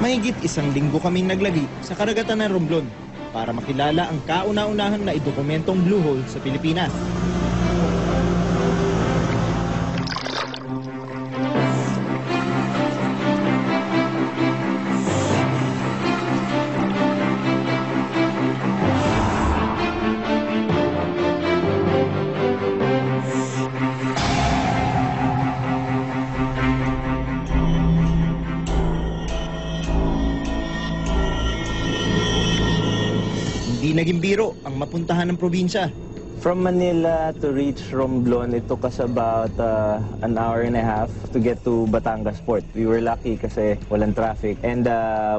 Mahigit 1 linggo kaming naglagi sa karagatan ng Romblon para makilala ang kauna-unahang na idokumentong Blue Hole sa Pilipinas. Hindi naging biro ang mapuntahan ng probinsya. From Manila to reach Romblon, it took us about 1.5 hours to get to Batangas Port. We were lucky kasi walang traffic. And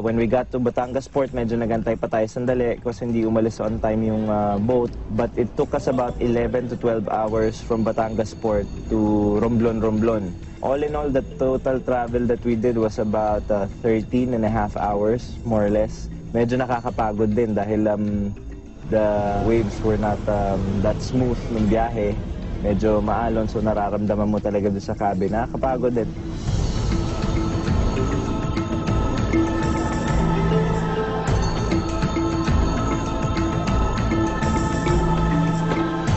when we got to Batangas Port, medyo nagantay pa tayo sandali kasi hindi umalis on time yung boat. But it took us about 11 to 12 hours from Batangas Port to Romblon. All in all, the total travel that we did was about 13.5 hours, more or less. Medyo nakakapagod din dahil the waves were not that smooth ng biyahe. Medyo maalon, so nararamdaman mo talaga doon sa cabin. Nakakapagod din.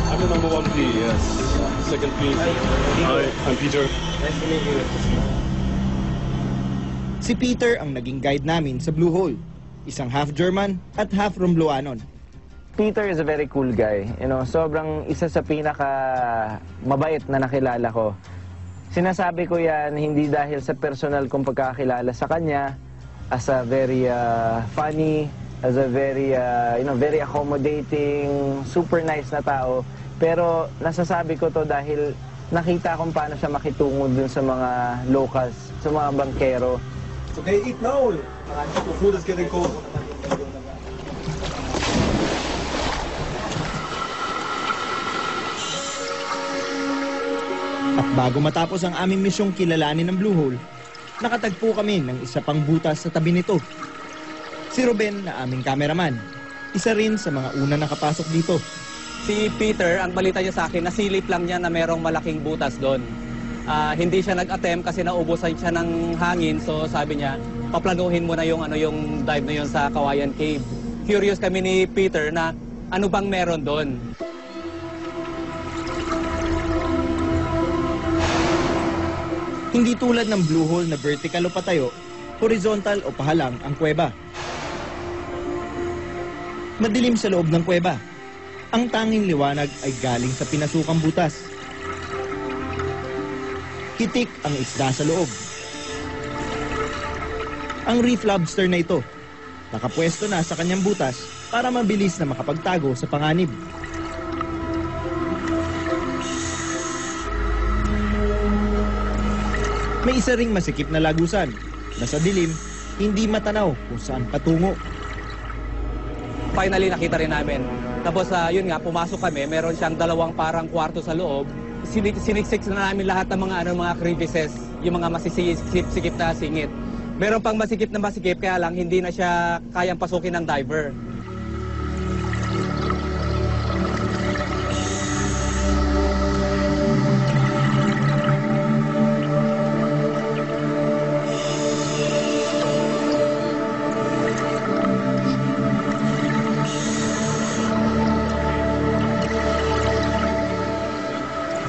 I'm the number 1 P, yes. Second P. Hi, I'm Peter. Nice to meet you. Si Peter ang naging guide namin sa Blue Hole. Isang half German at half Rombloanon. Peter is a very cool guy. You know, sobrang isa sa pinaka mabait na nakilala ko. Sinasabi ko yan hindi dahil sa personal kong pagkakilala sa kanya, as a very funny, as a very very accommodating, super nice na tao. Pero nasasabi ko to dahil nakita kung paano siya makitungo dun sa mga locals, sa mga bankero. Okay, eat now. The food is getting cold. At bago matapos ang aming misyong kilalanin ng Blue Hole, nakatagpo kami ng isa pang butas sa tabi nito. Si Ruben na aming cameraman, isa rin sa mga una nakapasok dito. Si Peter, ang balita niya sa akin, nasilip lang niya na merong malaking butas doon. Hindi siya nag-attempt kasi naubusan siya ng hangin, so sabi niya, paplanuhin mo na yung dive na yun sa Kawayan Cave. Curious kami ni Peter na ano bang meron doon. Hindi tulad ng Blue Hole na vertical o patayo, horizontal o pahalang ang kuweba. Madilim sa loob ng kuweba. Ang tanging liwanag ay galing sa pinasukang butas. Hitik ang isda sa loob. Ang reef lobster na ito, nakapwesto na sa kanyang butas para mabilis na makapagtago sa panganib. May isa ring masikip na lagusan na sa dilim, hindi matanaw kung saan patungo. Finally, nakita rin namin. Tapos, yun nga, pumasok kami, meron siyang 2 parang kwarto sa loob. Siniksik na namin lahat ng mga crevices, yung mga masisikip na singit. Meron pang masikip, kaya lang hindi na siya kayang pasukin ng diver.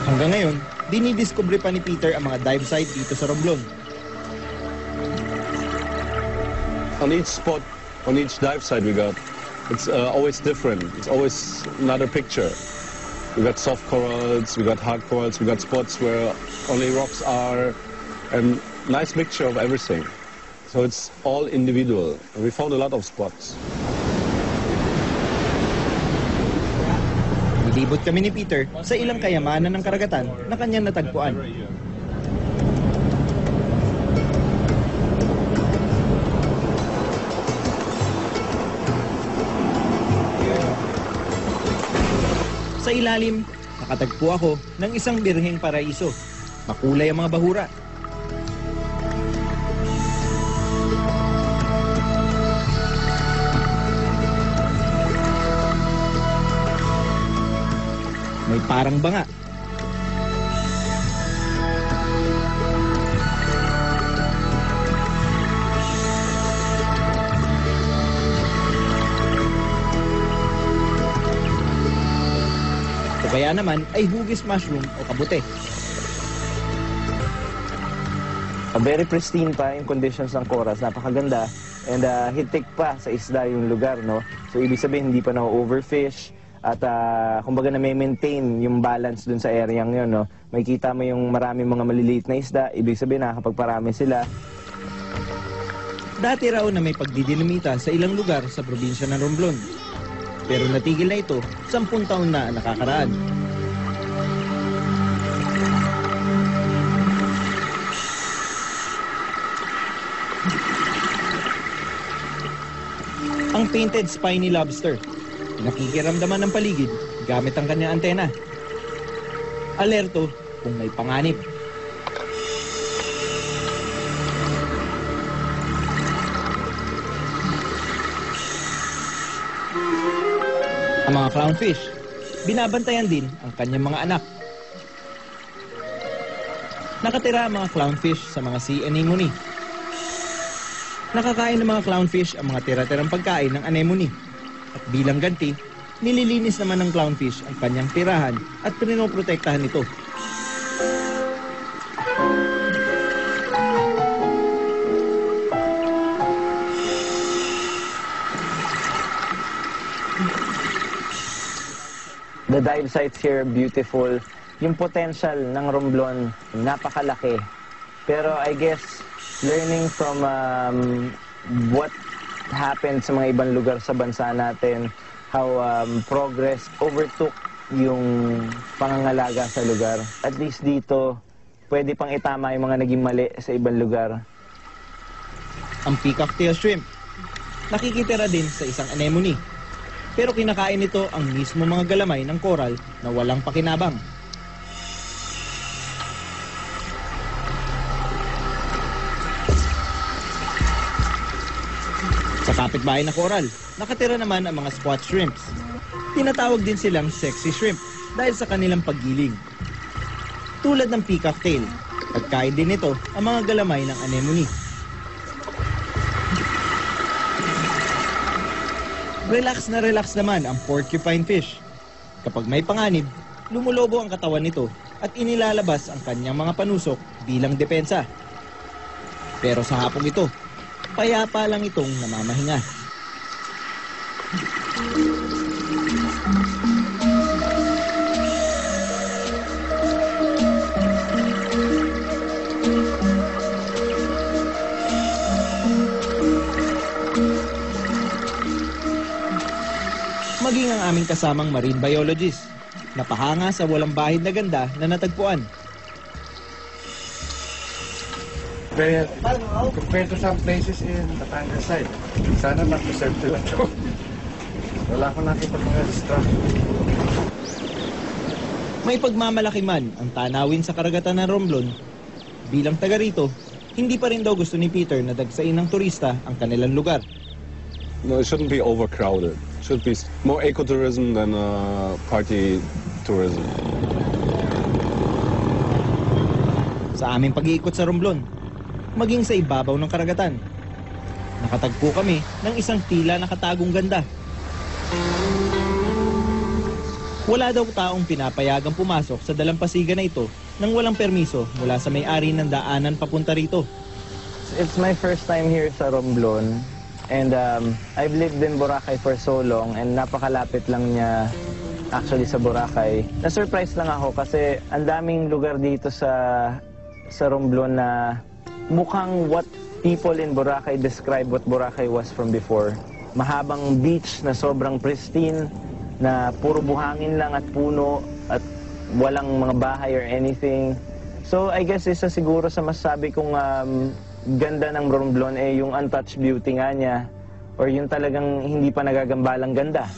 Hanggang ngayon, dinidiscover pa ni Peter ang mga dive site dito sa Romblon. On each spot, on each dive site we got, it's always different. It's always another picture. We got soft corals, we got hard corals, we got spots where only rocks are, and nice mixture of everything. So it's all individual. We found a lot of spots. Nilibot kami ni Peter sa ilang kayamanan ng karagatan na kanyang natagpuan. Sa ilalim, nakatagpo ako ng isang birheng paraiso. Makulay ang mga bahura. May parang banga. kaya naman ay hugis mushroom o kabute. Very pristine pa yung conditions ng corals, napakaganda. And hitik pa sa isda yung lugar, no? So ibig sabihin hindi pa na-overfish at kumbaga na may maintain yung balance dun sa area yun, no? Makikita mo yung maraming mga maliliit na isda, ibig sabihin nakakapagparami sila. Dati raw na may pagdidinamita sa ilang lugar sa probinsya ng Romblon. Pero natigil na ito 10 taon na nakakaraan. Ang painted spiny lobster, nakikiramdaman ng paligid gamit ang kanyang antena. Alerto kung may panganib. Ang mga clownfish, binabantayan din ang kanyang mga anak. Nakatira ang mga clownfish sa mga sea anemone. Nakakain ng mga clownfish ang mga tira-tirang pagkain ng anemone. At bilang ganti, nililinis naman ng clownfish ang kanyang tirahan at pinoprotektahan ito. The dive sites here, beautiful. Yung potential ng Romblon, napakalaki. Pero I guess, learning from what happened sa mga ibang lugar sa bansa natin, how progress overtook yung pangangalaga sa lugar. At least dito, pwede pang itama yung mga naging mali sa ibang lugar. Ang peacock tail shrimp, nakikitira din sa isang anemone. Pero kinakain nito ang mismo mga galamay ng coral na walang pakinabang. Sa kapitbahay na coral, nakatira naman ang mga spot shrimps. Tinatawag din silang sexy shrimp dahil sa kanilang paggiling. Tulad ng peacock tail, pagkain din ito ang mga galamay ng anemone. Relax naman ang porcupine fish. Kapag may panganib, lumulobo ang katawan nito at inilalabas ang kanyang mga panusok bilang depensa. Pero sa hapong ito, payapa lang itong namamahinga. Maging ang aming kasamang marine biologist, napahanga sa walang bahid na ganda na natagpuan. Compared to some places in Batangas side, sana mag-reserve sila ito. Wala ko nakita mga distract. May pagmamalaki man ang tanawin sa karagatan ng Romblon. Bilang taga rito, hindi pa rin daw gusto ni Peter na dagsain ng turista ang kanilang lugar. No, it shouldn't be overcrowded. It should be more ecotourism than party tourism. Sa aming pag-iikot sa Romblon, maging sa ibabaw ng karagatan, nakatagpo kami ng isang tila nakatagong ganda. Wala daw taong pinapayagang pumasok sa dalampasigan na ito nang walang permiso mula sa may-ari ng daanan papunta rito. It's my first time here sa Romblon. And I've lived in Boracay for so long and napakalapit lang niya actually sa Boracay. Na-surprise lang ako kasi ang daming lugar dito sa Romblon na mukhang what people in Boracay describe what Boracay was from before. Mahabang beach na sobrang pristine, na puro buhangin lang at puno at walang mga bahay or anything. So I guess isa siguro sa masasabi kong ganda ng Romblon yung untouched beauty nga niya or yung talagang hindi pa nagagambalang ganda.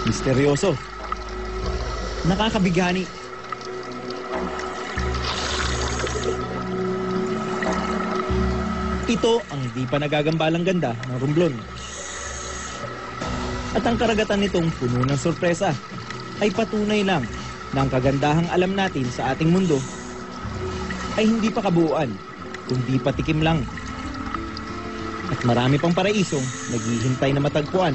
Misteryoso, nakakabigani, ito ang hindi pa nagagambalang ganda ng Romblon. At ang karagatan nitong puno ng sorpresa ay patunay lang na ang kagandahang alam natin sa ating mundo ay hindi pa kabuuan, kundi patikim lang. At marami pang paraisong naghihintay na matagpuan.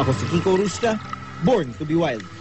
Ako si Kiko Ruska, born to be wild.